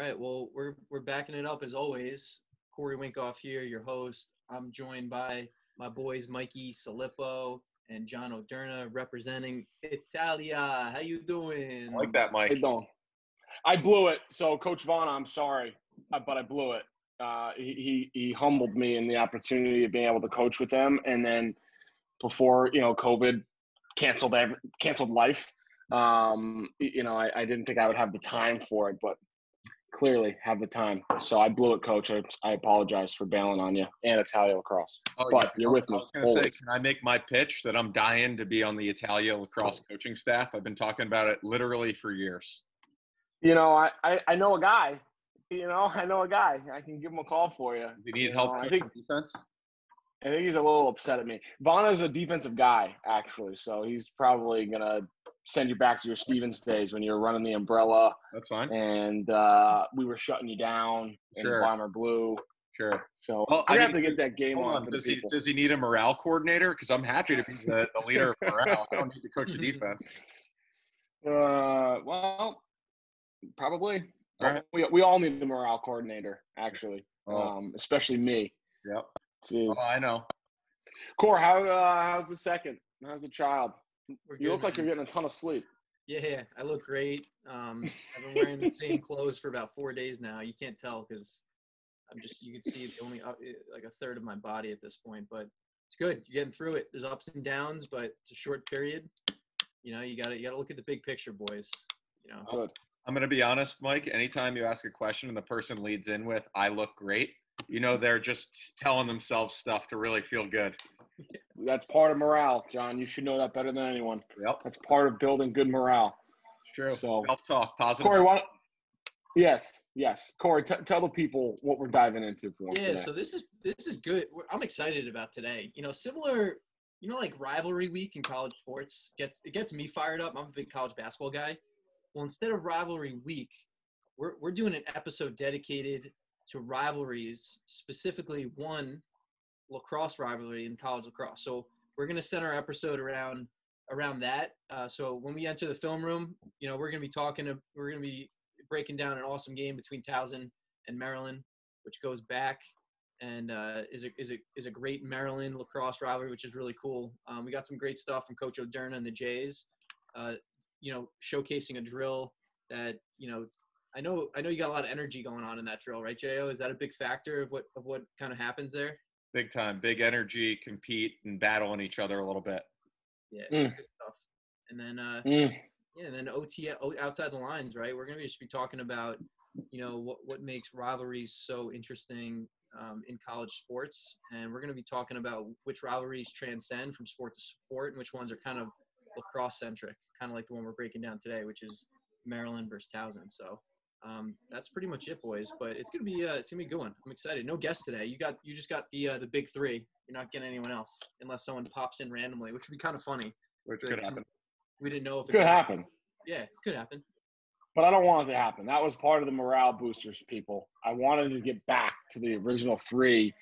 All right, well, we're backing it up as always. Corey Winkoff here, your host. I'm joined by my boys Mikey Salippo and John Oderna representing Italia. How you I like doing? that, Mike. Hey, Don. I blew it. So, Coach Vaughn, I'm sorry, but I blew it. He humbled me in the opportunity of being able to coach with him, and then before COVID canceled life. I didn't think I would have the time for it, but clearly have the time. So I blew it, Coach. I apologize for bailing on you and Italia lacrosse. But you're with I me. was going to say, can I make my pitch that I'm dying to be on the Italia lacrosse coaching staff? I've been talking about it literally for years. I know a guy. I know a guy. I can give him a call for you. Does he need help coaching defense? I think he's a little upset at me. Vaughn is a defensive guy, actually, so he's probably going to send you back to your Stevens days when you were running the umbrella. That's fine. And we were shutting you down in Bomber Blue. Sure. So I have to get that game on for the people. Does he need a morale coordinator? Because I'm happy to be the leader of morale. I don't need to coach the defense. Well, probably. All right. We all need the morale coordinator, actually, especially me. Yep. Jeez. Oh, I know. Core, how's the second? How's the child? You look like you're getting a ton of sleep. Yeah, I look great. I've been wearing the same clothes for about 4 days now. You can't tell because you can see only like a third of my body at this point, but it's good. You're getting through it. There's ups and downs, but it's a short period. You gotta look at the big picture, boys. Good. I'm going to be honest, Mike. Anytime you ask a question and the person leads in with, I look great, they're just telling themselves stuff to really feel good. That's part of morale, John. You should know that better than anyone. Yep. That's part of building good morale. True. So, self-talk, positive. Corey, Yes. Corey, tell the people what we're diving into for today. So this is good. I'm excited about today. Similar, like rivalry week in college sports gets me fired up. I'm a big college basketball guy. Well, instead of rivalry week, we're doing an episode dedicated to rivalries, specifically one lacrosse rivalry in college lacrosse. So we're going to center our episode around that. So when we enter the film room, we're going to be breaking down an awesome game between Towson and Maryland, which goes back and is a great Maryland lacrosse rivalry, which is really cool. We got some great stuff from Coach Oderna and the Jays. Showcasing a drill that, I know you got a lot of energy going on in that drill, right, Jo? Is that a big factor of what kind of happens there? Big time, big energy, compete and battle on each other a little bit. Yeah, that's good stuff. And then, and then OT outside the lines, right? We're going to just be talking about, what makes rivalries so interesting in college sports. And we're going to be talking about which rivalries transcend from sport to sport and which ones are kind of lacrosse centric, kind of like the one we're breaking down today, which is Maryland versus Towson. So that's pretty much it, boys. But it's gonna be a good one. I'm excited. No guests today. You just got the big three. You're not getting anyone else unless someone pops in randomly, which would be kind of funny. Which could happen. We didn't know if it could happen. Yeah, it could happen. But I don't want it to happen. That was part of the morale boosters, people. I wanted to get back to the original three.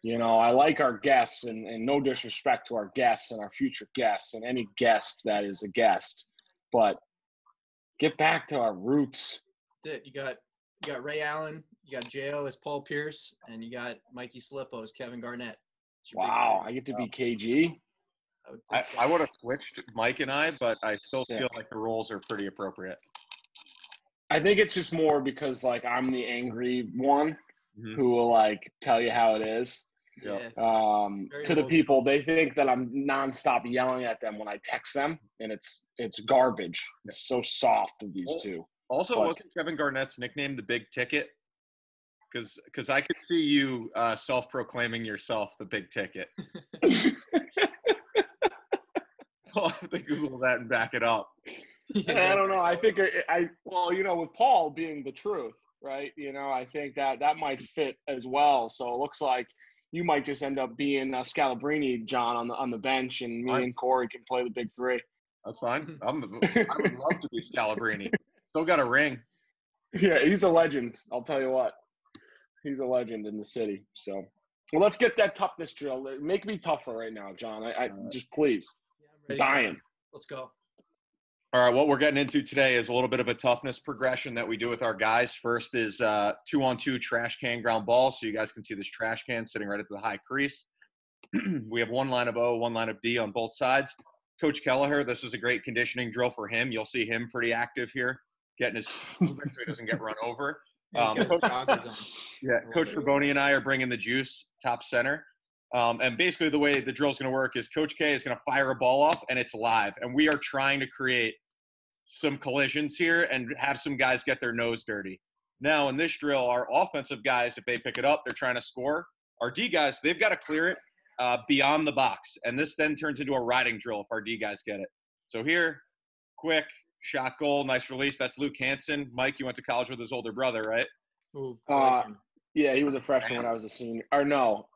I like our guests, and no disrespect to our guests and our future guests and any guest that is a guest, but get back to our roots. That's it. You got Ray Allen, you got Jo as Paul Pierce, and you got Mikey Salippo as Kevin Garnett. Wow, I get to be KG. I would have switched Mike and I, but I still feel like the roles are pretty appropriate. I think it's just more because I'm the angry one who will tell you how it is. Yeah. To the people, they think that I'm nonstop yelling at them when I text them, and it's garbage. It's so soft of these two. Also, wasn't Kevin Garnett's nickname the Big Ticket? Because I could see you self-proclaiming yourself the Big Ticket. I'll have to Google that and back it up. I don't know. I think with Paul being the truth, right? I think that might fit as well. So it looks like you might just end up being Scalabrini, John, on the bench, and me and Corey can play the big three. That's fine. I would love to be Scalabrini. Still got a ring. Yeah, he's a legend. I'll tell you what. He's a legend in the city. So, well, let's get that toughness drill. Make me tougher right now, John. I just please. Yeah, I'm ready. Dying. Let's go. All right, what we're getting into today is a little bit of a toughness progression that we do with our guys. First is 2-on-2 trash can ground balls. So you guys can see this trash can sitting right at the high crease. We have one line of O, one line of D on both sides. Coach Kelleher, this is a great conditioning drill for him. You'll see him pretty active here, getting his movement so he doesn't get run over. Yeah, he's got his joggers on. Yeah, Coach Raboni and I are bringing the juice top center. And basically the way the drill is going to work is Coach K is going to fire a ball off, and it's live. And we are trying to create some collisions here and have some guys get their nose dirty. Now, in this drill, our offensive guys, if they pick it up, they're trying to score. Our D guys, they've got to clear it beyond the box. And this then turns into a riding drill if our D guys get it. So here, quick, shot goal, nice release. That's Luke Hansen. Mike, you went to college with his older brother, right? Ooh, Yeah, he was a freshman when I was a senior. Or no,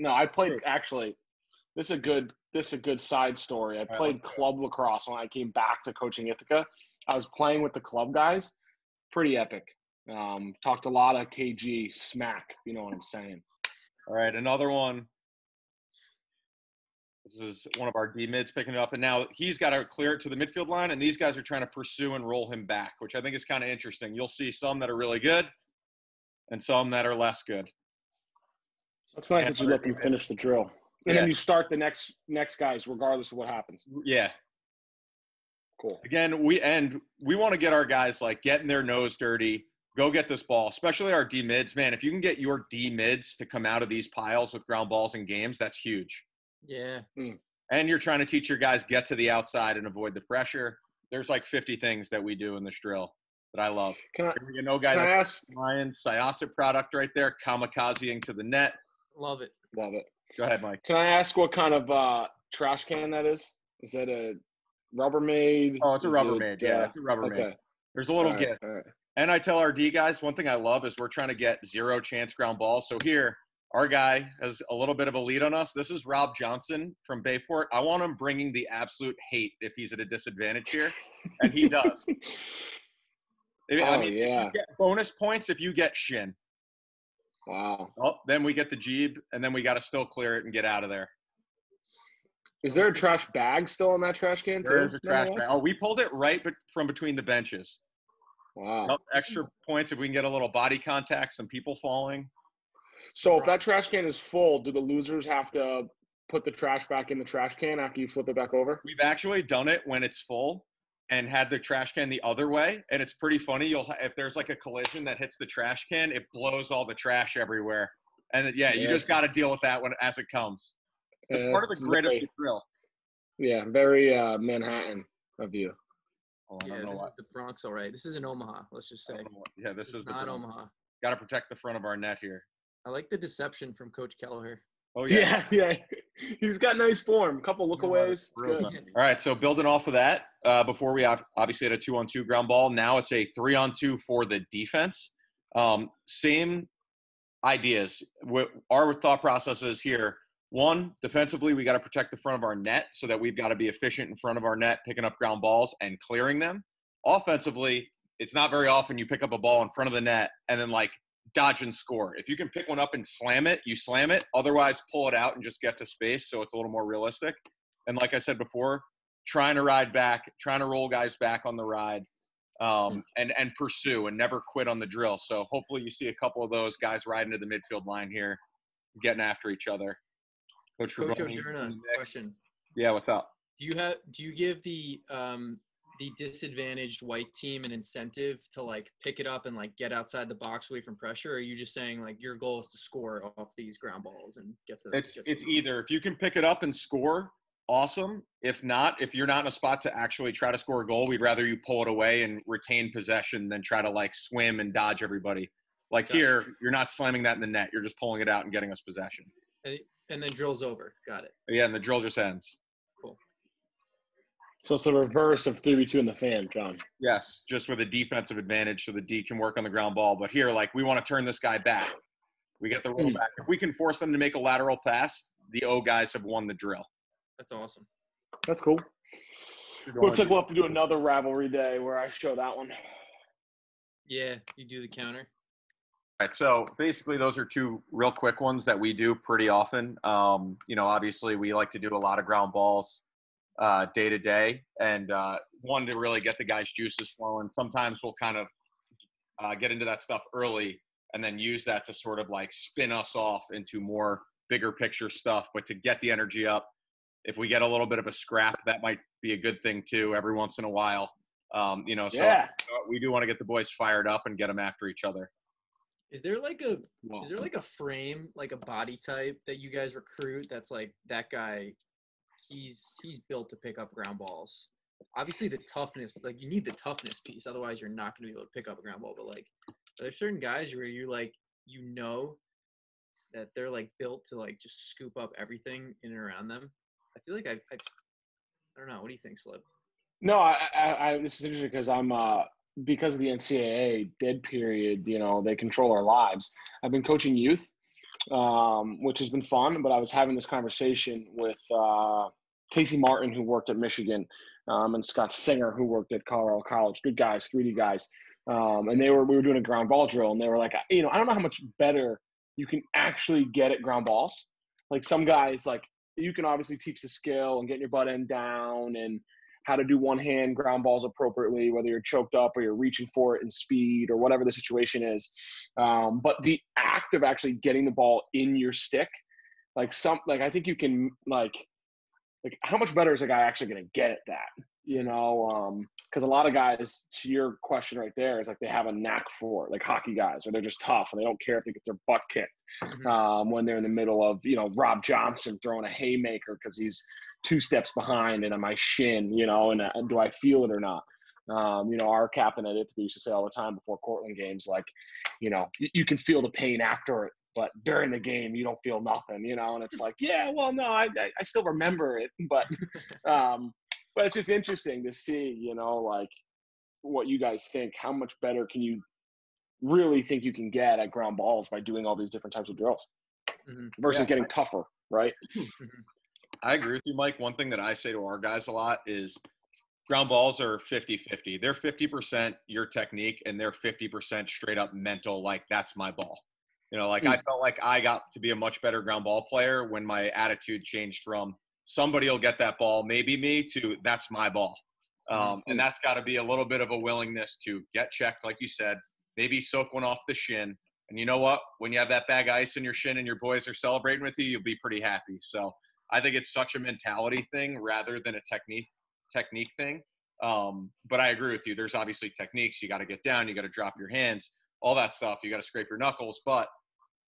I played actually. This is a good side story. I played club lacrosse when I came back to coaching Ithaca. I was playing with the club guys. Pretty epic. Talked a lot of KG smack. You know what I'm saying? All right, another one. This is one of our D mids picking it up, and now he's got to clear it to the midfield line, and these guys are trying to pursue and roll him back, which I think is kind of interesting. You'll see some that are really good and some that are less good. It's nice that you let them finish the drill. And then you start the next guys regardless of what happens. Yeah. Cool. Again, we want to get our guys like getting their nose dirty, go get this ball, especially our D mids. Man, if you can get your D mids to come out of these piles with ground balls in games, that's huge. Yeah. And you're trying to teach your guys get to the outside and avoid the pressure. There's like 50 things that we do in this drill that I love. Can I ask Ryan Syosset product right there, kamikazeing to the net. Love it. Love it. Go ahead, Mike. Can I ask what kind of trash can that is? Is that a Rubbermaid? Oh, it's a Rubbermaid. Yeah, it's a Rubbermaid. Okay. There's a little gift. Right. And I tell our D guys, one thing I love is we're trying to get zero chance ground balls. So here, our guy has a little bit of a lead on us. This is Rob Johnson from Bayport. I want him bringing the absolute hate if he's at a disadvantage here, and he does. You get bonus points if you get shin. Wow. Oh, then we get the jeeb, and then we got to still clear it and get out of there. Is there a trash bag still in that trash can, too? There is a trash bag. Oh, we pulled it right from between the benches. Wow. Extra points if we can get a little body contact, some people falling. So if that trash can is full, do the losers have to put the trash back in the trash can after you flip it back over? We've actually done it when it's full and had the trash can the other way, and it's pretty funny. If there's like a collision that hits the trash can, it blows all the trash everywhere. And you just got to deal with that as it comes. It's part of the grid of the drill. Yeah, very Manhattan of you. Oh, this is the Bronx, all right. This is in Omaha, let's just say. Yeah, this is not Omaha. Got to protect the front of our net here. I like the deception from Coach Kelleher. Oh, yeah. Yeah. He's got nice form. Couple lookaways. It's good. All right, so building off of that, before we obviously had a 2-on-2 ground ball, now it's a 3-on-2 for the defense. Same ideas. Our thought process is here. One, defensively, we got to protect the front of our net so that we've got to be efficient in front of our net, picking up ground balls and clearing them. Offensively, it's not very often you pick up a ball in front of the net and then like dodge and score. If you can pick one up and slam it, you slam it. Otherwise, pull it out and just get to space so it's a little more realistic. And like I said before, trying to ride back, trying to roll guys back on the ride, and pursue and never quit on the drill. So hopefully you see a couple of those guys riding to the midfield line here, getting after each other. Coach O'Derna, question. Yeah, what's up? Do you give the disadvantaged white team an incentive to like pick it up and like get outside the box away from pressure, or are you just saying like your goal is to score off these ground balls and get to it's either. If you can pick it up and score, awesome. If not, if you're not in a spot to actually try to score a goal, we'd rather you pull it away and retain possession than try to like swim and dodge everybody. Like here, you're not slamming that in the net. You're just pulling it out and getting us possession. And then drill's over. Got it. Yeah, and the drill just ends. Cool. So it's the reverse of 3v2 in the fan, John. Yes, just with a defensive advantage so the D can work on the ground ball. But here, like, we want to turn this guy back. We get the roll back. If we can force them to make a lateral pass, the O guys have won the drill. That's awesome. That's cool. Looks like we'll have to do another rivalry day where I show that one. Yeah, you do the counter. All right, so basically those are two real quick ones that we do pretty often. Obviously we like to do a lot of ground balls day to day, and one to really get the guys' juices flowing. Sometimes we'll kind of get into that stuff early and then use that to sort of like spin us off into more bigger picture stuff. But to get the energy up, if we get a little bit of a scrap, that might be a good thing too every once in a while. So we do want to get the boys fired up and get them after each other. Is there like a frame, like a body type that you guys recruit that's like that guy, he's built to pick up ground balls? Obviously the toughness, like you need the toughness piece, otherwise you're not going to be able to pick up a ground ball. But like, are there certain guys where you're like, that they're like built to like just scoop up everything in and around them? I feel like I don't know. What do you think, Slip? No, I this is interesting because I'm because of the NCAA dead period, they control our lives. I've been coaching youth, which has been fun, but I was having this conversation with Casey Martin, who worked at Michigan, and Scott Singer, who worked at Colorado College. Good guys, 3D guys. And we were doing a ground ball drill, and they were like, I don't know how much better you can actually get at ground balls. Like some guys, like you can obviously teach the skill and get your butt end down and how to do one-hand ground balls appropriately, whether you're choked up or you're reaching for it in speed or whatever the situation is. But the act of actually getting the ball in your stick, I think you can like how much better is a guy actually going to get at that? Because a lot of guys, to your question right there, is like they have a knack for it, like hockey guys, or they're just tough and they don't care if they get their butt kicked when they're in the middle of, Rob Johnson throwing a haymaker because he's 2 steps behind and on my shin, and do I feel it or not? Our captain at Italy used to say all the time before Cortland games, like, you can feel the pain after it, but during the game, you don't feel nothing, and it's like, yeah, well, no, I still remember it, but it's just interesting to see, like what you guys think, how much better can you really think you can get at ground balls by doing all these different types of drills versus getting tougher, right? I agree with you, Mike. One thing that I say to our guys a lot is ground balls are 50-50. They're 50% your technique and they're 50% straight up mental. Like that's my ball. I felt like I got to be a much better ground ball player when my attitude changed from somebody will get that ball, maybe me, to that's my ball. And that's got to be a little bit of a willingness to get checked, like you said, maybe soak one off the shin. And you know what? When you have that bag of ice in your shin and your boys are celebrating with you, you'll be pretty happy. So I think it's such a mentality thing rather than a technique thing. But I agree with you. There's obviously techniques. You got to get down. You got to drop your hands, all that stuff. You got to scrape your knuckles. But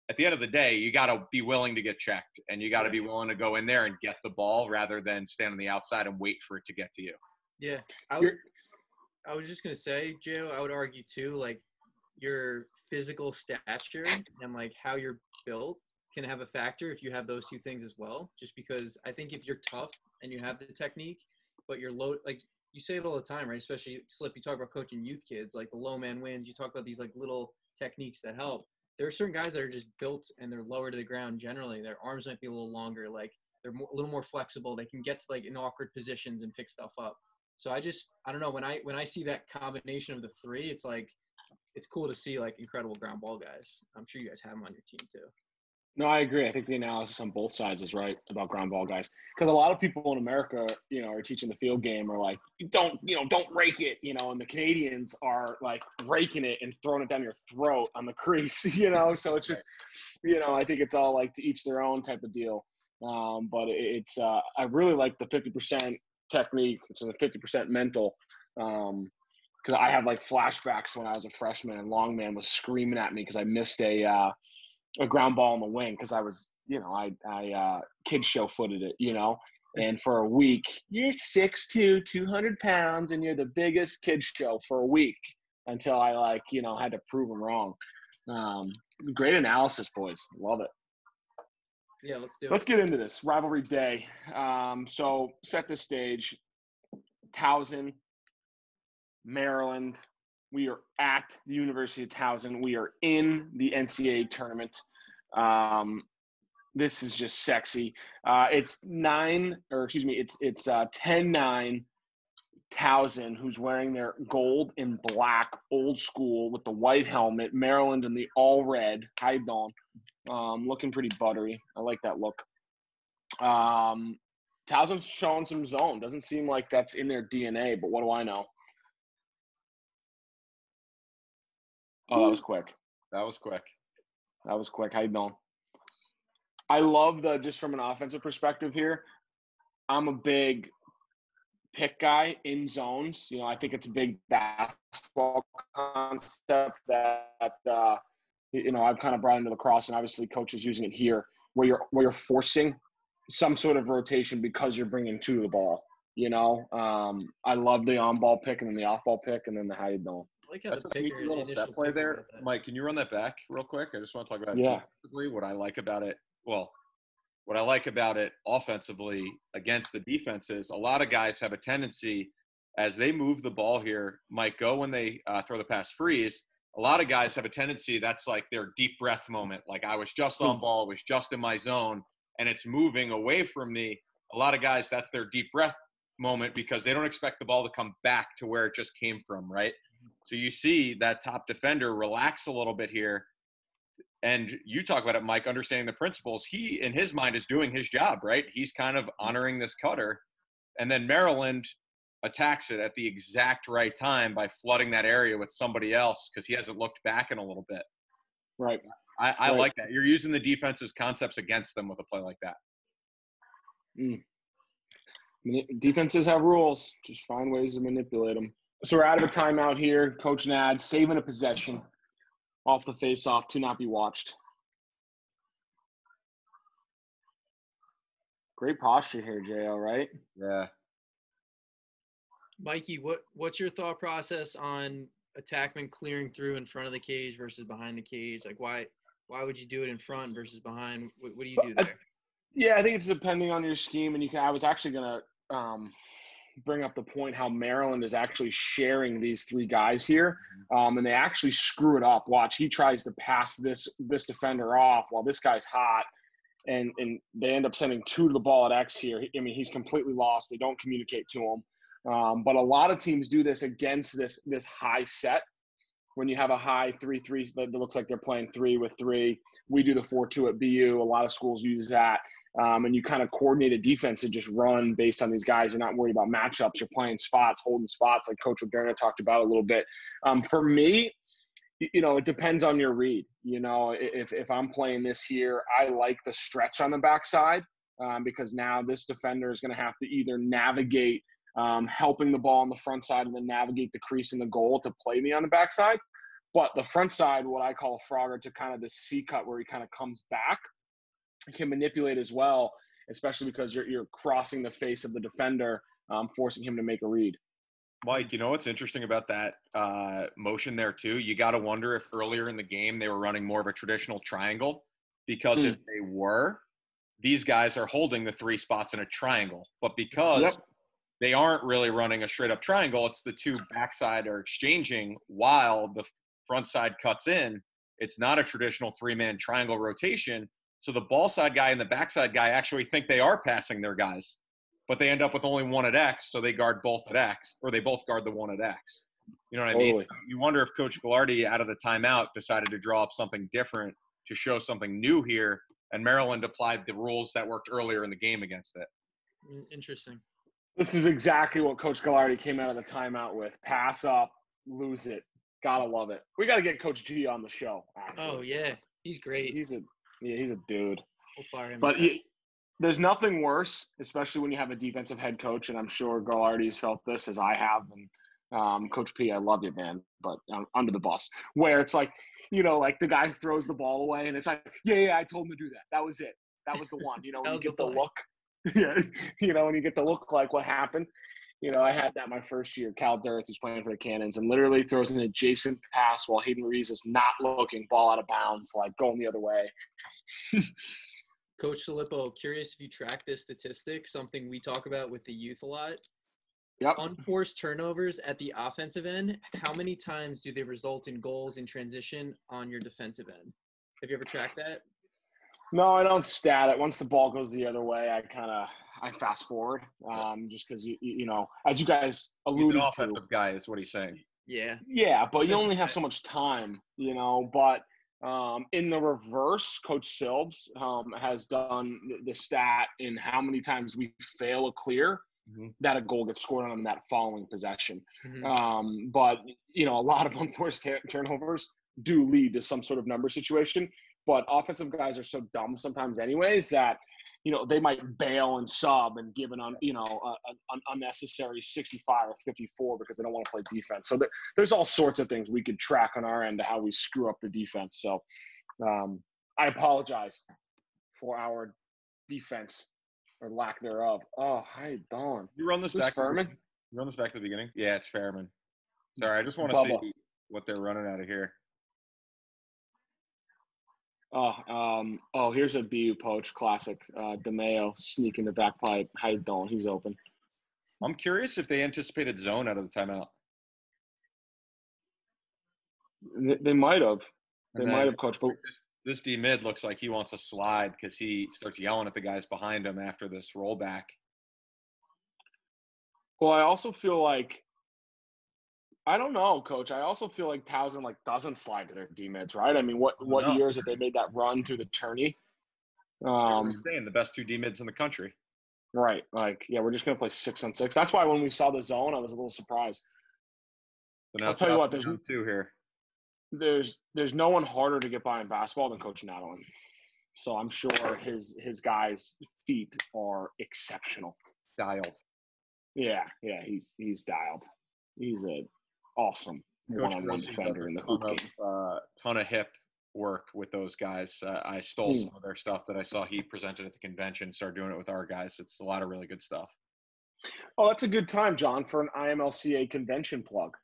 at the end of the day, you got to be willing to get checked, and you got to be willing to go in there and get the ball rather than stand on the outside and wait for it to get to you. Yeah. I was just going to say, Joe, I would argue too, like your physical stature and like how you're built can have a factor if you have those 2 things as well. Just because I think if you're tough and you have the technique, but you're low, like you say it all the time, right? Especially Slip, you talk about coaching youth kids, like the low man wins. You talk about these like little techniques that help. There are certain guys that are just built and they're lower to the ground generally. Their arms might be a little longer, like they're a little more flexible. They can get to like in awkward positions and pick stuff up. So I don't know, when I see that combination of the 3, it's like it's cool to see like incredible ground ball guys. I'm sure you guys have them on your team too. No, I agree. I think the analysis on both sides is right about ground ball guys. Because a lot of people in America, are teaching the field game are like, don't rake it, and the Canadians are like raking it and throwing it down your throat on the crease, So it's just, I think it's all like to each their own type of deal. But it's I really like the 50% technique, which is a 50% mental. Because I have like flashbacks when I was a freshman and Longman was screaming at me because I missed a ground ball in the wing because I was, I kid show footed it, and for a week, you're 6'2", 200 pounds, and you're the biggest kid show for a week until I had to prove them wrong. Great analysis, boys. Love it. Yeah, let's do it. Let's get into this rivalry day. So set the stage. Towson, Maryland. We are at the University of Towson. We are in the NCAA tournament. This is just sexy. It's 10-9 Towson, who's wearing their gold and black old school with the white helmet. Maryland in the all red. How you doing? Looking pretty buttery. I like that look. Towson's showing some zone. Doesn't seem like that's in their DNA, but what do I know? Oh, that was quick. That was quick. That was quick. How you doing? I love just from an offensive perspective here, I'm a big pick guy in zones. You know, I think it's a big basketball concept that, I've kind of brought into lacrosse, and obviously coaches using it here, where you're forcing some sort of rotation because you're bringing two to the ball. You know, I love the on-ball pick and then the off-ball pick and then the how you doing. I like how That's the a sneaky picker, little initial set play picker there. about that. Mike, can you run that back real quick? I just want to talk about it Yeah. defensively. What I like about it, what I like about it offensively against the defense is a lot of guys have a tendency as they move the ball here, might go when they throw the pass freeze. A lot of guys have a tendency that's like their deep breath moment. Like I was just on ball, was just in my zone, and it's moving away from me. A lot of guys, that's their deep breath moment because they don't expect the ball to come back to where it just came from, right? So you see that top defender relax a little bit here. And you talk about it, Mike, understanding the principles. He, in his mind, is doing his job, right? He's kind of honoring this cutter. And then Maryland attacks it at the exact right time by flooding that area with somebody else because he hasn't looked back in a little bit. Right. I like that. You're using the defense's concepts against them with a play like that. Defenses have rules. Just find ways to manipulate them. So we're out of a timeout here. Coach Nad saving a possession off the face-off to not be watched. Great posture here, Jo, right? Yeah. Mikey, what's your thought process on attackman clearing through in front of the cage versus behind the cage? Like why would you do it in front versus behind? What do you do there? Yeah, I think it's depending on your scheme, and I was actually gonna bring up the point how Maryland is actually sharing these three guys here, and they actually screw it up. Watch, he tries to pass this defender off while this guy's hot, and they end up sending two to the ball at X here. I mean, he's completely lost. They don't communicate to him. But a lot of teams do this against this high set. When you have a high 3-3 that looks like they're playing 3-3, we do the 4-2 at BU. A lot of schools use that. And you kind of coordinate a defense and just run based on these guys. You're not worried about matchups. You're playing spots, holding spots, like Coach Moderna talked about a little bit. For me, it depends on your read. If I'm playing this here, I like the stretch on the backside because now this defender is going to have to either navigate helping the ball on the front side and then navigate the crease in the goal to play me on the backside. But the front side, what I call a frogger to kind of the C cut where he kind of comes back, can manipulate as well, especially because you're crossing the face of the defender, forcing him to make a read. Mike, what's interesting about that motion there too? You got to wonder if earlier in the game they were running more of a traditional triangle because if they were, these guys are holding the three spots in a triangle. But because they aren't really running a straight up triangle, it's the two backside are exchanging while the front side cuts in. It's not a traditional three-man triangle rotation. So the ball side guy and the backside guy actually think they are passing their guys, but they end up with only one at X, so they guard both at X, or they both guard the one at X. You know what I mean? You wonder if Coach Ghilardi, out of the timeout, decided to draw up something different to show something new here, and Maryland applied the rules that worked earlier in the game against it. Interesting. This is exactly what Coach Ghilardi came out of the timeout with. Pass up, lose it. Gotta love it. We got to get Coach G on the show, actually. Oh, yeah. He's great. He's a dude. We'll fire him. But there's nothing worse, especially when you have a defensive head coach, and I'm sure Ghilardi's felt this as I have. And Coach P, I love you, man, but under the bus. Where it's like, like the guy throws the ball away, and it's like, yeah, I told him to do that. That was it. That was the one. When you get the look. Yeah, when you get the look like what happened. I had that my first year. Cal Dirth, who's playing for the Cannons, and literally throws an adjacent pass while Hayden Rees is not looking, ball out of bounds, like going the other way. Coach Filippo, curious if you track this statistic, something we talk about with the youth a lot. Yep. Unforced turnovers at the offensive end, how many times do they result in goals in transition on your defensive end? Have you ever tracked that? No, I don't stat it. Once the ball goes the other way, I fast forward, just because as you guys alluded He's an offensive guy is what he's saying. Yeah. Yeah, but you only have so much time, But In the reverse, Coach Silbs has done the stat in how many times we fail a clear that a goal gets scored on that following possession. But, a lot of unforced turnovers do lead to some sort of number situation. But offensive guys are so dumb sometimes anyways that, they might bail and sub and give an unnecessary 65 or 54 because they don't want to play defense. So there's all sorts of things we could track on our end to how we screw up the defense. So I apologize for our defense or lack thereof. Oh, hi, Dawn. You run this back. Furman? You run this back to the beginning? Yeah, it's Fairman. Sorry, I just want to see what they're running out of here. Here's a BU poach classic. DeMeo sneaking the back pipe. Hi, Dawn. He's open. I'm curious if they anticipated zone out of the timeout. They might have. They might have, Coach. But this D mid looks like he wants to slide because he starts yelling at the guys behind him after this rollback. Well, I also feel like, I don't know, Coach. I also feel like Towson doesn't slide to their D mids, right? I mean, what years that they made that run to the tourney? I'm saying the best 2 D mids in the country. Right. We're just gonna play 6-on-6. That's why when we saw the zone, I was a little surprised. So now I'll tell you what, there's 2 here. There's no one harder to get by in basketball than Coach Nadalin. So I'm sure his guys' feet are exceptional. Dialed. Yeah, he's dialed. He's an awesome one-on-one defender in the hoop game. Ton of hip work with those guys. I stole some of their stuff that I saw he presented at the convention. Started doing it with our guys. It's a lot of really good stuff. Oh, that's a good time, John, for an IMLCA convention plug.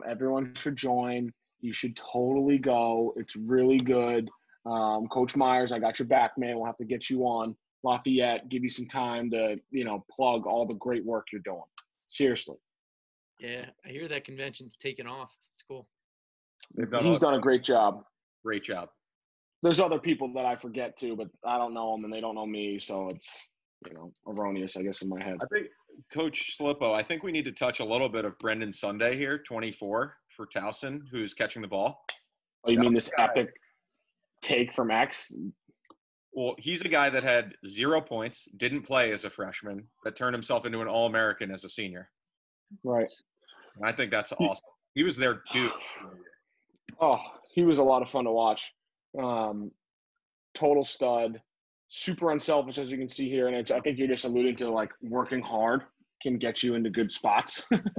Everyone should join. You should totally go. It's really good. Coach Myers, I got your back, man. We'll have to get you on Lafayette, give you some time to, plug all the great work you're doing. Seriously. Yeah, I hear that convention's taken off. It's cool. He's done a great job. Great job. There's other people that I forget too, but I don't know them and they don't know me, so it's erroneous, I guess, in my head. I think Coach Slippo, I think we need to touch a little bit of Brendan Sunday here, 24 for Towson, who's catching the ball. Oh, you mean this epic take from X? Well, he's a guy that had 0 points, didn't play as a freshman, that turned himself into an All-American as a senior. Right. And I think that's awesome. He was their dude. Oh, he was a lot of fun to watch. Total stud, super unselfish, as you can see here. And I think you're just alluding to working hard can get you into good spots, with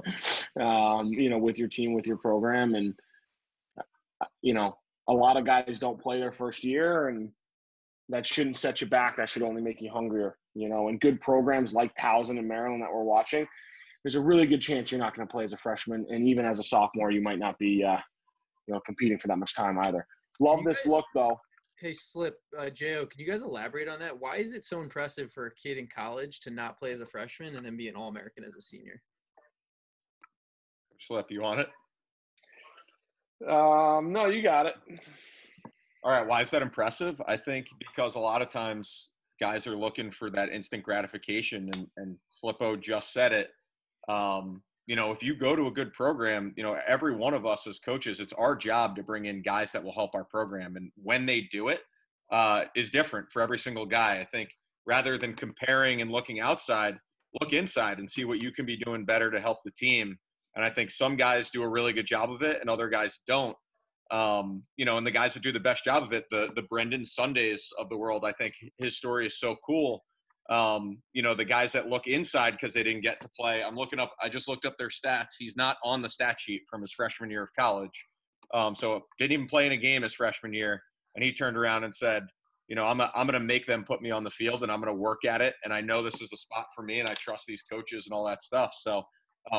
your team, with your program. And, a lot of guys don't play their first year, and that shouldn't set you back. That should only make you hungrier, and good programs like Towson and Maryland that we're watching, there's a really good chance you're not going to play as a freshman. And even as a sophomore, you might not be, competing for that much time either. Love this look, though. Hey, Slip, J.O., can you guys elaborate on that? Why is it so impressive for a kid in college to not play as a freshman and then be an All-American as a senior? Slip, you want it? No, you got it. All right. Why is that impressive? I think because a lot of times guys are looking for that instant gratification, and Slippo just said it. If you go to a good program, every one of us as coaches, it's our job to bring in guys that will help our program. And when they do it, is different for every single guy. I think rather than comparing and looking outside, look inside and see what you can be doing better to help the team. And I think some guys do a really good job of it and other guys don't. And the guys that do the best job of it, the Brendan Sundays of the world, I think his story is so cool. The guys that look inside because they didn't get to play. I just looked up their stats. He's not on the stat sheet from his freshman year of college. So didn't even play in a game his freshman year. And he turned around and said, I'm going to make them put me on the field and I'm going to work at it. And I know this is a spot for me and I trust these coaches and all that stuff. So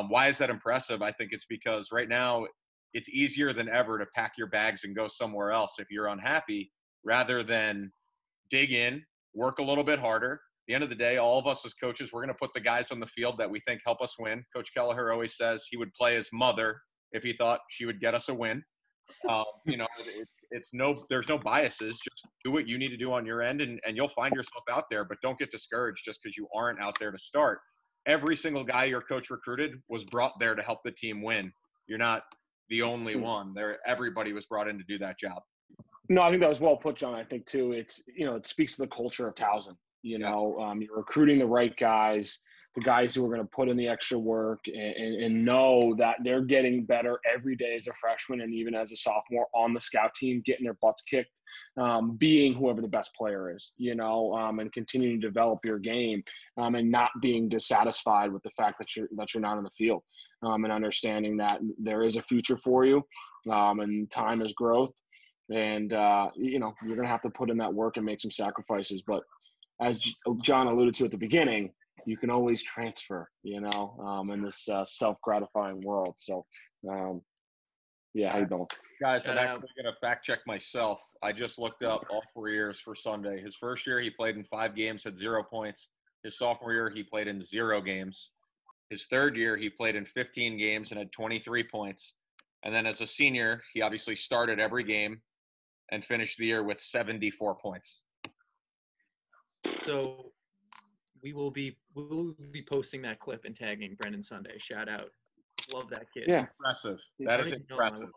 why is that impressive? I think it's because right now it's easier than ever to pack your bags and go somewhere else if you're unhappy rather than dig in, work a little bit harder. At the end of the day, all of us as coaches, we're going to put the guys on the field that we think help us win. Coach Kelleher always says he would play his mother if he thought she would get us a win. There's no biases. Just do what you need to do on your end, and you'll find yourself out there. But don't get discouraged just because you aren't out there to start. Every single guy your coach recruited was brought there to help the team win. You're not the only one. Everybody was brought in to do that job. No, I think that was well put, John. I think too, it's, it speaks to the culture of Towson. You're recruiting the right guys, the guys who are going to put in the extra work and know that they're getting better every day as a freshman and even as a sophomore on the scout team, getting their butts kicked, being whoever the best player is, and continuing to develop your game, and not being dissatisfied with the fact that you're not in the field, and understanding that there is a future for you, and time is growth. And, you're going to have to put in that work and make some sacrifices. But as John alluded to at the beginning, you can always transfer, in this self-gratifying world. So, yeah, how you doing? Guys, I'm actually going to fact check myself. I just looked up all 4 years for Sunday. His first year, he played in 5 games, had 0 points. His sophomore year, he played in 0 games. His third year, he played in 15 games and had 23 points. And then as a senior, he obviously started every game and finished the year with 74 points. So we will be posting that clip and tagging Brendan Sunday. Shout out. Love that kid. Yeah. Impressive. That is impressive.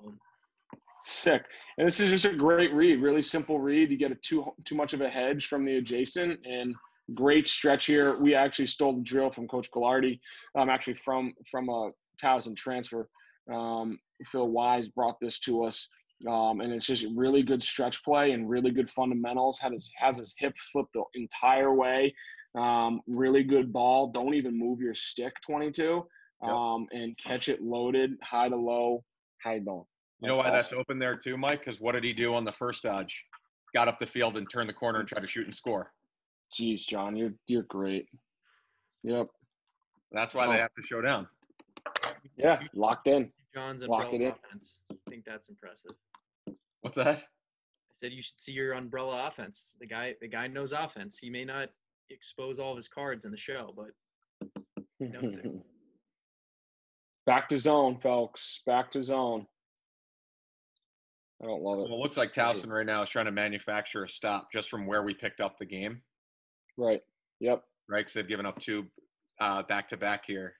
Sick. And this is just a great read, really simple read. You get too much of a hedge from the adjacent, and great stretch here. We actually stole the drill from Coach Gallardi, actually from a Towson transfer. Phil Wise brought this to us. And it's just really good stretch play and really good fundamentals. Has his hips flipped the entire way. Really good ball. Don't even move your stick, 22. And catch it loaded, high to low. How you doing? You know why that's open there too, Mike? Because what did he do on the first dodge? Got up the field and turned the corner and tried to shoot and score. Jeez, John, you're great. Yep. That's why they have to show down. Yeah, locked in. John's umbrella offense. I think that's impressive. What's that? I said you should see your umbrella offense. The guy knows offense. He may not expose all of his cards in the show, but he knows it. Back to zone, folks. Back to zone. I don't love it. Well, it looks like Towson right now is trying to manufacture a stop just from where we picked up the game. Right. Yep. Right, because they've given up 2 back-to-back here.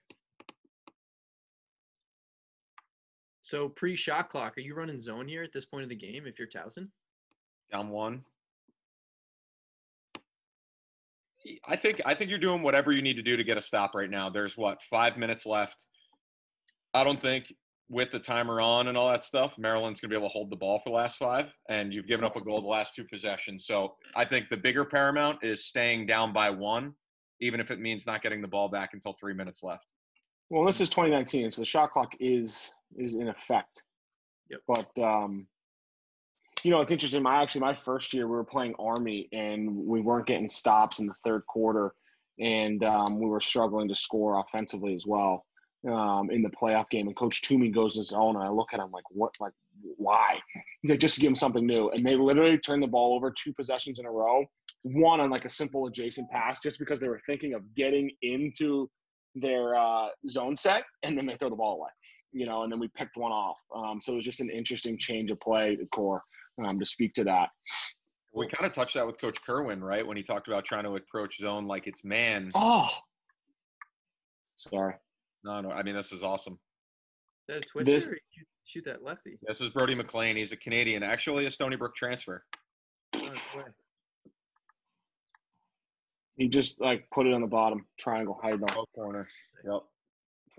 So pre-shot clock, are you running zone here at this point of the game if you're Towson? Down 1. I think you're doing whatever you need to do to get a stop right now. There's 5 minutes left. I don't think with the timer on and all that stuff, Maryland's going to be able to hold the ball for the last 5, and you've given up a goal the last 2 possessions. So I think the bigger paramount is staying down by 1, even if it means not getting the ball back until 3 minutes left. Well, this is 2019, so the shot clock is in effect. Yep. But it's interesting. My first year we were playing Army and we weren't getting stops in the third quarter, and we were struggling to score offensively as well in the playoff game. And Coach Toomey goes his own, and I look at him like, what? Like, why? He's like, just to give him something new. And they literally turned the ball over 2 possessions in a row. One on like a simple adjacent pass, just because they were thinking of getting into their zone set, and then they throw the ball away. And then we picked one off. So it was just an interesting change of play, the core, to speak to that. We kind of touched that with Coach Kerwin, right? When he talked about trying to approach zone like it's man. Oh, sorry. No. I mean, this is awesome. Is that a twister or you shoot that lefty? This is Brody McLean. He's a Canadian, actually a Stony Brook transfer. Oh, he just put it on the bottom triangle. How you doing? Low corner. Yep.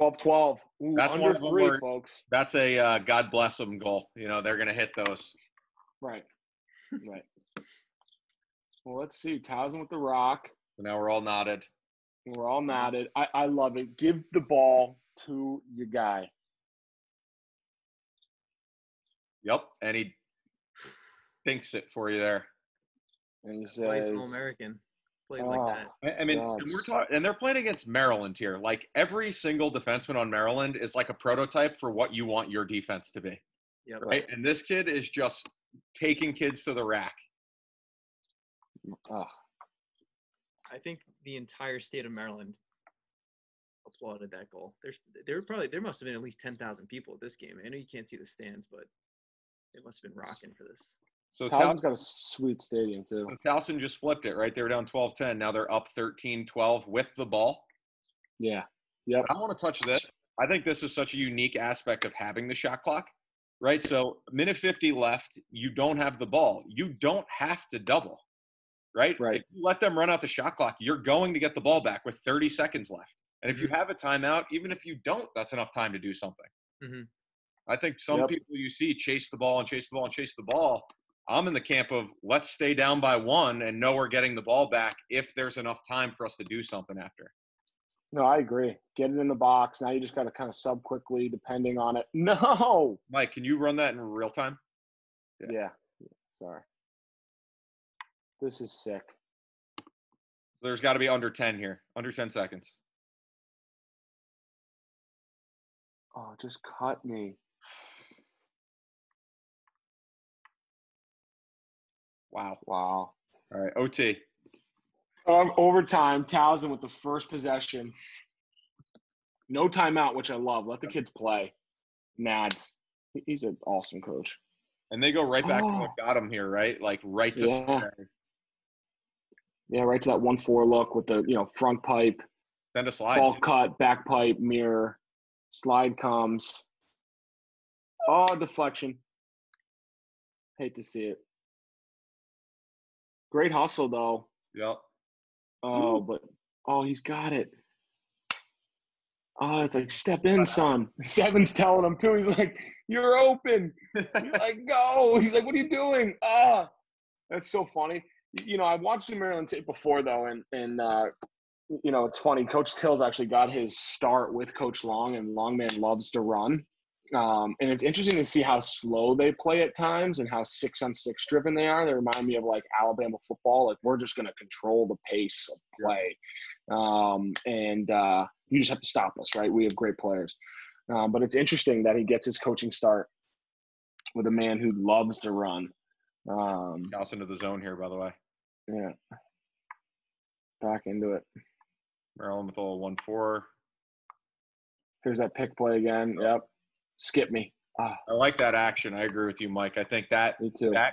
12-12. Ooh, that's under 3, folks. That's a God bless them goal. They're going to hit those. Right. Well, let's see. Towson with the rock. So now we're all knotted. We're all knotted. I love it. Give the ball to your guy. Yep, and he thinks it for you there. And he says, All-American. Plays like that. I mean, and they're playing against Maryland here. Like, every single defenseman on Maryland is like a prototype for what you want your defense to be. Yep. Right? And this kid is just taking kids to the rack. I think the entire state of Maryland applauded that goal. There must have been at least 10,000 people at this game. I know you can't see the stands, but it must have been rocking for this. So Towson's got a sweet stadium too. Towson just flipped it, right? They were down 12-10. Now they're up 13-12 with the ball. Yeah. Yep. I want to touch this. I think this is such a unique aspect of having the shot clock, right? So minute 50 left, you don't have the ball. You don't have to double, right? Right. If you let them run out the shot clock, you're going to get the ball back with 30 seconds left. And if you have a timeout, even if you don't, that's enough time to do something. I think some people you see chase the ball and chase the ball and chase the ball. I'm in the camp of let's stay down by 1 and know we're getting the ball back if there's enough time for us to do something after. No, I agree. Get it in the box. Now you just got to kind of sub quickly depending on it. No. Mike, can you run that in real time? Yeah. Sorry. This is sick. So there's got to be under 10 here, under 10 seconds. Oh, just cut me. Wow. Wow. All right, OT. Overtime, Towson with the first possession. No timeout, which I love. Let the kids play. Nads. He's an awesome coach. And they go right back to what got him here, right? Like right to Sunday. Yeah, right to that 1-4 look with the front pipe. Send a slide. Ball cut, back pipe, mirror. Slide comes. Oh, deflection. Hate to see it. Great hustle, though. Yep. He's got it. Oh, it's like, step in, son. Seven's telling him, too. He's like, you're open. You're like, go. He's like, what are you doing? That's so funny. I watched the Maryland tape before, though, and it's funny. Coach Till's actually got his start with Coach Long, and Longman loves to run. And it's interesting to see how slow they play at times and how 6-on-6 driven they are. They remind me of like Alabama football. Like, we're just going to control the pace of play. You just have to stop us, right? We have great players. But it's interesting that he gets his coaching start with a man who loves to run. House into the zone here, by the way. Yeah. Back into it. Maryland with a little 1-4. Here's that pick play again. Yep. Skip me. I like that action. I agree with you, Mike. I think that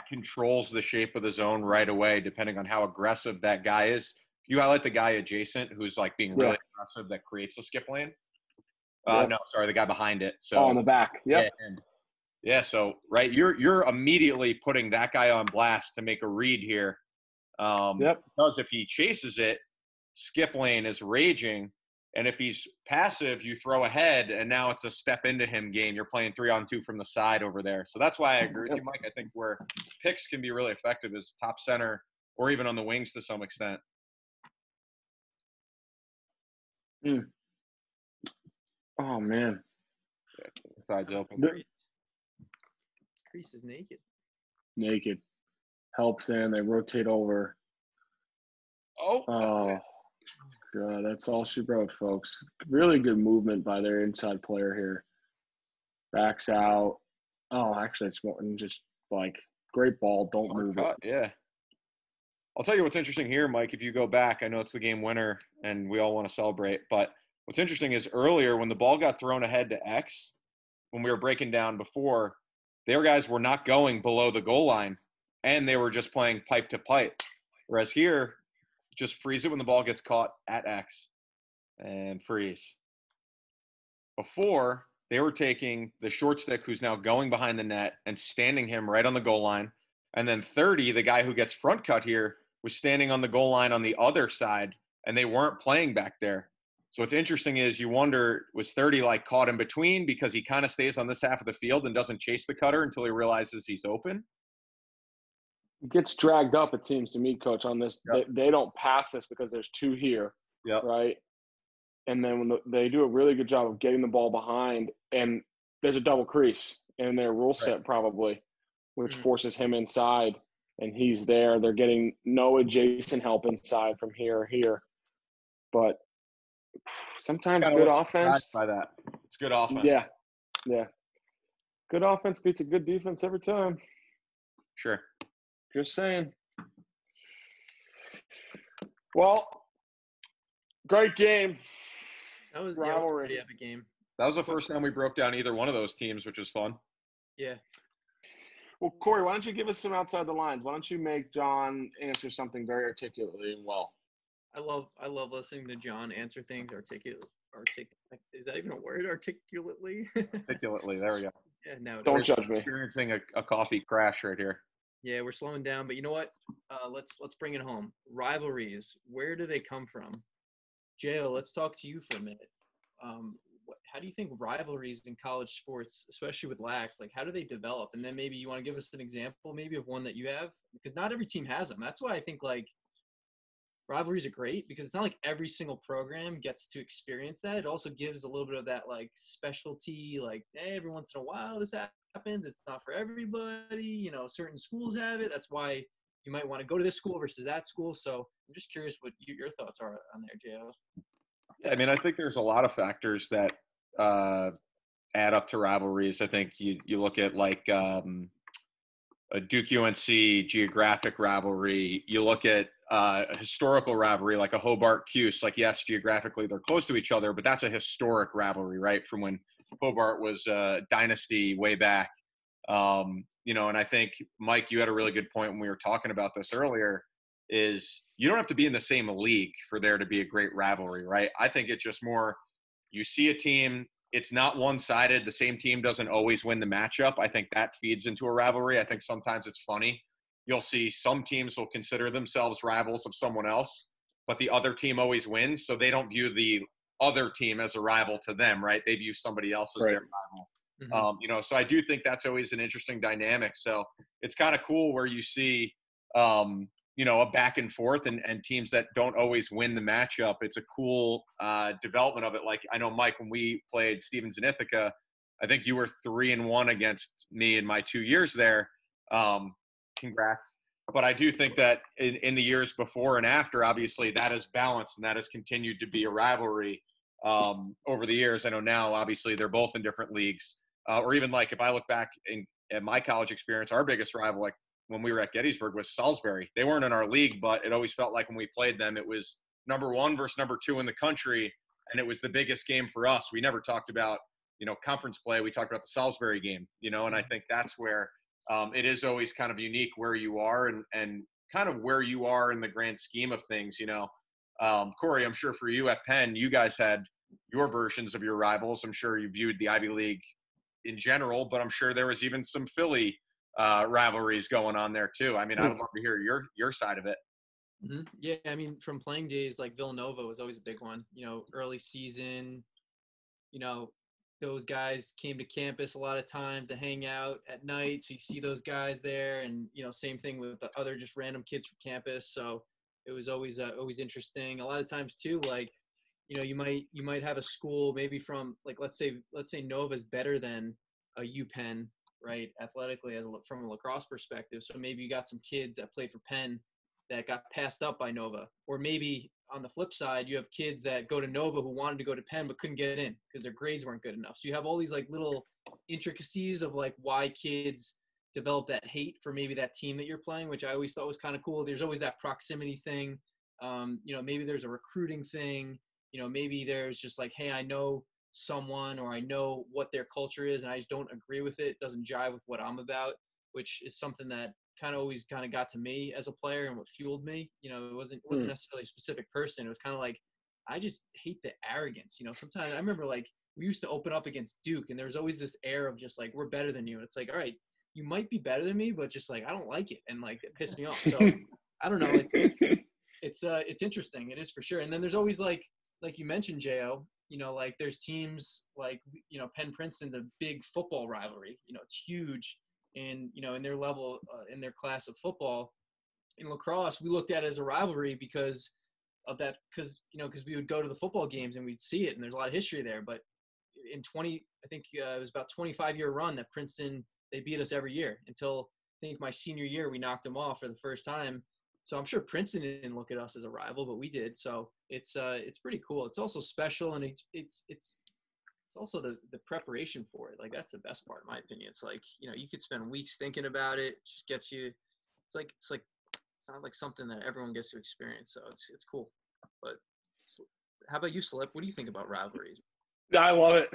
controls the shape of the zone right away, depending on how aggressive that guy is. You highlight the guy adjacent who's like being really aggressive that creates the skip lane. No, sorry, the guy behind it. So in the back. Yep. Yeah. So right, you're immediately putting that guy on blast to make a read here. Because if he chases it, skip lane is raging. And if he's passive, you throw ahead, and now it's a step into him game. You're playing 3-on-2 from the side over there. So that's why I agree with you, Mike. I think where picks can be really effective is top center or even on the wings to some extent. Oh, man. Side's open. Crease is naked. Naked. Helps in. They rotate over. Oh. God, that's all she wrote, folks. Really good movement by their inside player here. Backs out. Oh, actually, it's more than just like great ball. Don't move it. Yeah. I'll tell you what's interesting here, Mike. If you go back, I know it's the game winner, and we all want to celebrate. But what's interesting is earlier when the ball got thrown ahead to X, when we were breaking down before, their guys were not going below the goal line, and they were just playing pipe to pipe. Whereas here, just freeze it when the ball gets caught at X and freeze. Before, they were taking the short stick who's now going behind the net and standing him right on the goal line. And then 30, the guy who gets front cut here, was standing on the goal line on the other side, and they weren't playing back there. So what's interesting is you wonder, was 30 like caught in between because he kind of stays on this half of the field and doesn't chase the cutter until he realizes he's open? Gets dragged up, it seems to me, Coach, on this. Yep. They don't pass this because there's two here, right? And then when they do a really good job of getting the ball behind, and there's a double crease in their rule set probably, which forces him inside, and he's there. They're getting no adjacent help inside from here or here. But sometimes good offense. By that. It's good offense. Yeah. Good offense beats a good defense every time. Sure. Just saying. Well, great game. That was Rivalry. a pretty epic game. That was the first time we broke down either one of those teams, which was fun. Yeah. Well, Corey, why don't you give us some outside the lines? Why don't you make John answer something very articulately and well? I love listening to John answer things articulate. Is that even a word? Articulately. Articulately. There we go. Yeah, no, Don't We're judge me. experiencing a coffee crash right here. yeah, we're slowing down. But you know what? Let's bring it home. Rivalries. Where do they come from? Jo, let's talk to you for a minute. How do you think rivalries in college sports, especially with lax, like how do they develop? And then maybe you want to give us an example, maybe of one that you have, because not every team has them. That's why I think like rivalries are great because it's not like every single program gets to experience that. It also gives a little bit of that like specialty, like hey, every once in a while this happens. It's not for everybody. You know, certain schools have it. That's why you might want to go to this school versus that school. So I'm just curious what your thoughts are on there, Jo. Yeah, I mean, I think there's a lot of factors that uh, add up to rivalries. I think you look at like a Duke UNC geographic rivalry. You look at a historical rivalry like a Hobart Cuse. Like, yes, geographically they're close to each other, but that's a historic rivalry, right? From when Hobart was a dynasty way back. You know, and I think, Mike, you had a really good point when we were talking about this earlier, is you don't have to be in the same league for there to be a great rivalry, right? I think it's just more you see a team, it's not one-sided. The same team doesn't always win the matchup. I think that feeds into a rivalry. I think sometimes it's funny. You'll see some teams will consider themselves rivals of someone else, but the other team always wins, so they don't view the other team as a rival to them, right? They view somebody else as Right. their rival. Mm-hmm. You know, so I do think that's always an interesting dynamic. So it's kind of cool where you see, you know, a back and forth and teams that don't always win the matchup. It's a cool development of it. Like I know, Mike, when we played Stevens and Ithaca, I think you were 3-1 against me in my 2 years there. Congrats. But I do think that in the years before and after, obviously that has balanced and that has continued to be a rivalry over the years. I know now, obviously, they're both in different leagues. Or even like if I look back at my college experience, our biggest rival, like when we were at Gettysburg, was Salisbury. They weren't in our league, but it always felt like when we played them, it was number 1 versus number 2 in the country, and it was the biggest game for us. We never talked about, you know, conference play. We talked about the Salisbury game, you know, and I think that's where it is always kind of unique where you are and kind of where you are in the grand scheme of things, you know. Corey, I'm sure for you at Penn, you guys had your versions of your rivals. I'm sure you viewed the Ivy League in general, but I'm sure there was even some Philly rivalries going on there too. I mean, I would love to hear your side of it. Mm-hmm. Yeah, I mean, from playing days, like Villanova was always a big one. You know, early season, you know, those guys came to campus a lot of times to hang out at night. So you see those guys there, and you know, same thing with the other just random kids from campus. So it was always interesting. A lot of times too, like you know, you might have a school maybe from like let's say Nova's better than a UPenn, right? Athletically, from a lacrosse perspective. So maybe you got some kids that played for Penn that got passed up by Nova, or maybe on the flip side, you have kids that go to Nova who wanted to go to Penn but couldn't get in because their grades weren't good enough. So you have all these like little intricacies of like why kids develop that hate for maybe that team that you're playing, which I always thought was kind of cool. There's always that proximity thing. You know, maybe there's a recruiting thing. You know, maybe there's just like, hey, I know someone or I know what their culture is and I just don't agree with it. It doesn't jive with what I'm about, which is something that always got to me as a player and what fueled me. You know, it wasn't necessarily a specific person. It was kind of like, I just hate the arrogance. You know, sometimes I remember like we used to open up against Duke and there was always this air of just like, we're better than you. And it's like, all right, you might be better than me, but just like, I don't like it. And like, it pissed me off. So I don't know. It's interesting. It is for sure. And then there's always like you mentioned, Jo, you know, like there's teams like, you know, Penn Princeton's a big football rivalry. You know, it's huge. And, you know, in their level, in their class of football. In lacrosse, we looked at it as a rivalry because of that, because we would go to the football games and we'd see it, and there's a lot of history there. But in it was about 25-year run that Princeton, they beat us every year until I think my senior year, we knocked them off for the first time. So I'm sure Princeton didn't look at us as a rival, but we did. So it's pretty cool. It's also special, and it's also the preparation for it. Like that's the best part, in my opinion. It's like, you know, you could spend weeks thinking about it. It just gets you. It's not like something that everyone gets to experience. So it's cool. But how about you, Slip? What do you think about rivalries? I love it.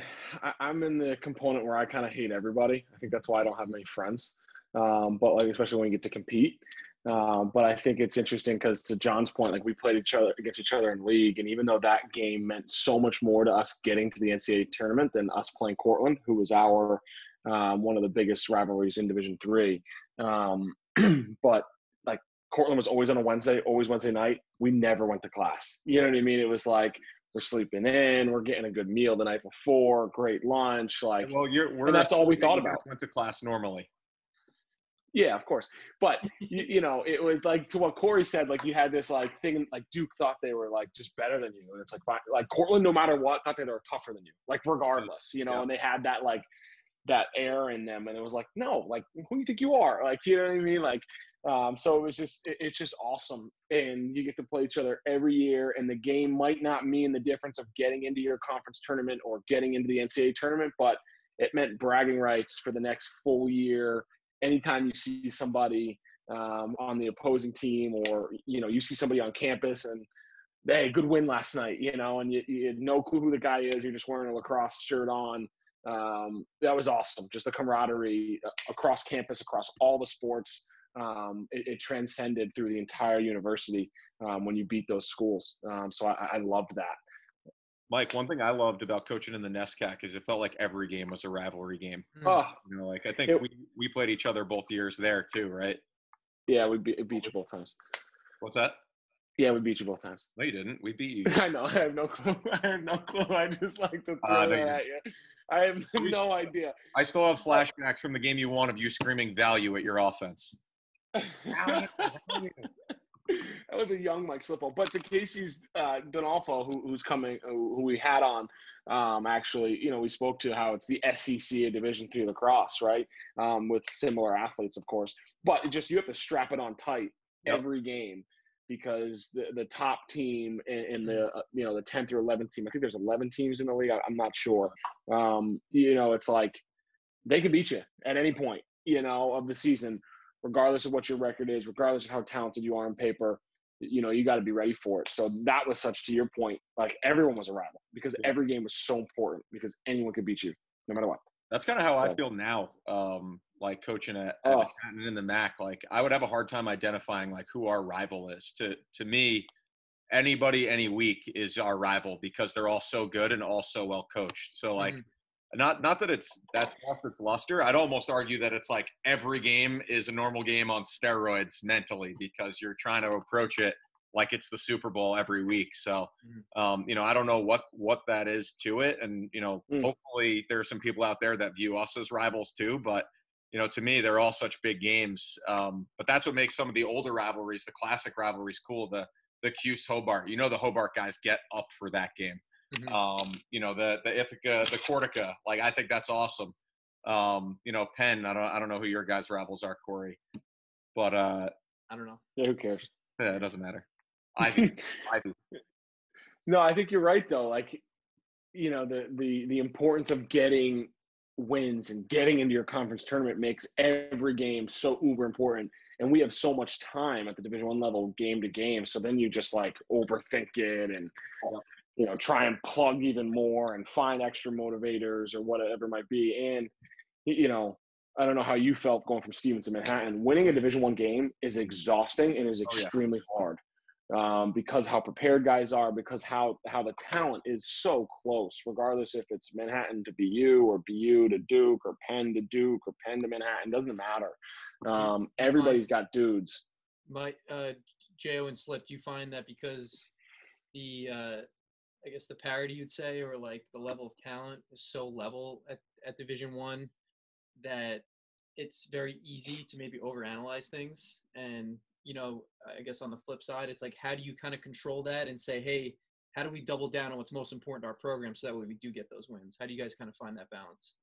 I'm in the component where I kind of hate everybody. I think that's why I don't have many friends. But like, especially when you get to compete. But I think it's interesting because to John's point, like we played against each other in league. And even though that game meant so much more to us getting to the NCAA tournament than us playing Cortland, who was our one of the biggest rivalries in Division III. But like Cortland was always on a Wednesday, always Wednesday night. We never went to class. You know what I mean? It was like we're sleeping in, we're getting a good meal the night before, great lunch, like. Well, And that's all we thought you guys about. went to class normally. Yeah, of course. But, you know, it was like to what Corey said, like you had this like thing, like Duke thought they were like just better than you. And it's like Cortland, no matter what, thought they were tougher than you, like regardless, you know, and they had that like that air in them. And it was like, no, like who do you think you are? Like, you know what I mean? Like, so it was just, it's just awesome. And you get to play each other every year. And the game might not mean the difference of getting into your conference tournament or getting into the NCAA tournament, but it meant bragging rights for the next full year. Anytime you see somebody on the opposing team, or, you know, you see somebody on campus and, hey, good win last night, you know, and you had no clue who the guy is. You're just wearing a lacrosse shirt on. That was awesome. Just the camaraderie across campus, across all the sports. It transcended through the entire university when you beat those schools. So I loved that. Mike, one thing I loved about coaching in the NESCAC is it felt like every game was a rivalry game. Oh, You know, like I think we played each other both years there too, right? Yeah, we beat you both times. What's that? Yeah, we beat you both times. No, you didn't. We beat you. I know. I have no clue. I just like to throw that at you. I have no idea. I still have flashbacks from the game you won of you screaming value at your offense. That was a young Mike Slippo. But the Casey's Donalfo, who's coming, who we had on, actually, you know, we spoke to how it's the SEC of Division III lacrosse, right? With similar athletes, of course. But just you have to strap it on tight every game, because the top team in the you know, the 10th or 11th team, I think there's 11 teams in the league. I'm not sure. You know, it's like they can beat you at any point, you know, of the season, regardless of what your record is, regardless of how talented you are on paper. You know, you got to be ready for it. So that was such, to your point, like everyone was a rival, because every game was so important, because anyone could beat you no matter what. That's kind of how I feel now. Like coaching at Manhattan in the MAC, like I would have a hard time identifying like who our rival is. To me, anybody any week is our rival, because they're all so good and all so well coached. So like, not that that's lost its luster. I'd almost argue that it's like every game is a normal game on steroids mentally, because you're trying to approach it like it's the Super Bowl every week. So, you know, I don't know what that is to it. And, you know, hopefully there are some people out there that view us as rivals too, but you know, to me, they're all such big games. But that's what makes some of the older rivalries, the classic rivalries, cool. The Cuse Hobart, you know, the Hobart guys get up for that game. You know, the Ithaca, the Cortica, like I think that's awesome. You know, Penn, I don't know who your guys' rivals are, Corey, but I don't know. Yeah, who cares? Yeah, it doesn't matter. Ivy. No, I think you're right though. Like, you know, the importance of getting wins and getting into your conference tournament makes every game so uber important. And we have so much time at the Division I level, game to game. So then you just like overthink it and, you know, try and plug even more and find extra motivators or whatever it might be. And, you know, I don't know how you felt going from Stevens to Manhattan. Winning a Division I game is exhausting and is extremely hard. Because how prepared guys are, because how the talent is so close, regardless if it's Manhattan to BU or BU to Duke or Penn to Duke or Penn to Manhattan, doesn't matter. Everybody's got dudes. Jo and Slip, do you find that because the I guess the parity you'd say, or like the level of talent is so level at Division I, that it's very easy to maybe overanalyze things? And you know, I guess on the flip side, it's like, how do you kind of control that and say, hey, how do we double down on what's most important to our program so that way we do get those wins? How do you guys kind of find that balance?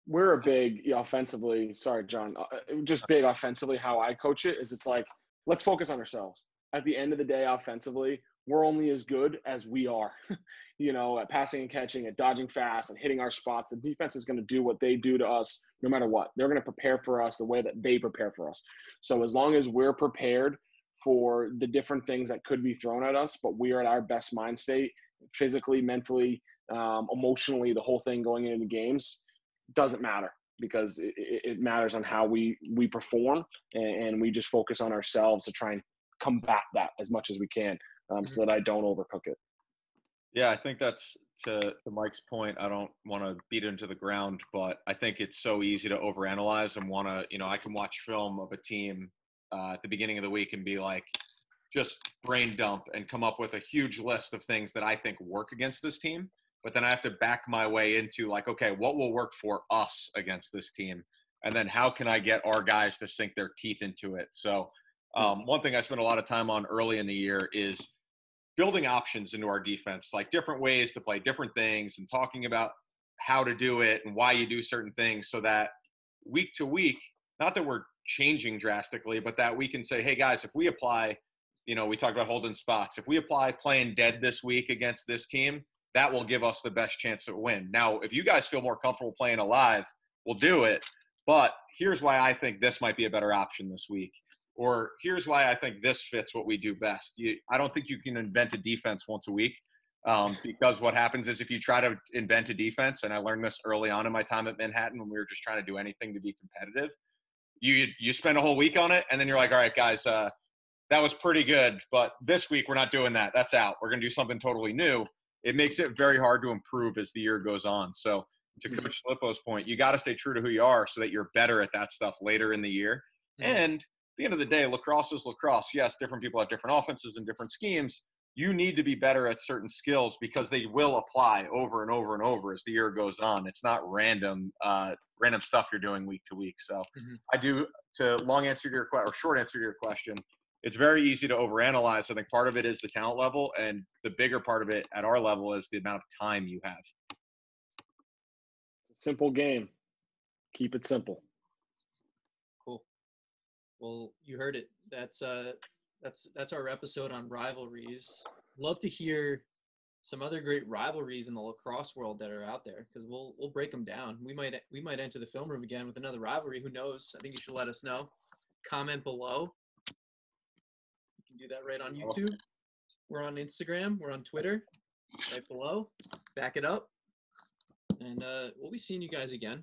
We're a big offensively, sorry, John, just big offensively. How I coach it is, it's like, let's focus on ourselves. At the end of the day, offensively, we're only as good as we are, you know, at passing and catching, at dodging fast and hitting our spots. The defense is going to do what they do to us no matter what. They're going to prepare for us the way that they prepare for us. So as long as we're prepared for the different things that could be thrown at us, but we are at our best mind state, physically, mentally, emotionally, the whole thing going into the games, doesn't matter, because it matters on how we perform, and we just focus on ourselves to try and combat that as much as we can, so that I don't overcook it. Yeah, I think that's to Mike's point. I don't want to beat it into the ground, but I think it's so easy to overanalyze and want to, I can watch film of a team at the beginning of the week and be like, just brain dump and come up with a huge list of things that I think work against this team. But then I have to back my way into like, okay, what will work for us against this team? And then how can I get our guys to sink their teeth into it? So one thing I spent a lot of time on early in the year is building options into our defense, like different ways to play different things and talking about how to do it and why you do certain things so that week to week, not that we're changing drastically, but that we can say, hey guys, if we apply, we talked about holding spots. If we apply playing dead this week against this team, that will give us the best chance to win. Now, if you guys feel more comfortable playing alive, we'll do it. But here's why I think this might be a better option this week. Or here's why I think this fits what we do best. I don't think you can invent a defense once a week because what happens is if you try to invent a defense, and I learned this early on in my time at Manhattan when we were just trying to do anything to be competitive, you spend a whole week on it, and then you're like, all right, guys, that was pretty good, but this week we're not doing that. That's out. We're going to do something totally new. It makes it very hard to improve as the year goes on. So to Coach Lippo's point, you got to stay true to who you are so that you're better at that stuff later in the year. And at the end of the day, lacrosse is lacrosse. Yes, different people have different offenses and different schemes. You need to be better at certain skills because they will apply over and over and over as the year goes on. It's not random stuff you're doing week to week. So I do, to long answer to your question or short answer to your question, it's very easy to overanalyze. I think part of it is the talent level, and the bigger part of it at our level is the amount of time you have. It's a simple game. Keep it simple. Cool. Well, you heard it. That's our episode on rivalries. Love to hear some other great rivalries in the lacrosse world that are out there, because we'll break them down. We might enter the film room again with another rivalry. Who knows? I think you should let us know. Comment below. You can do that right on YouTube. We're on Instagram. We're on Twitter. Right below. Back it up. And we'll be seeing you guys again.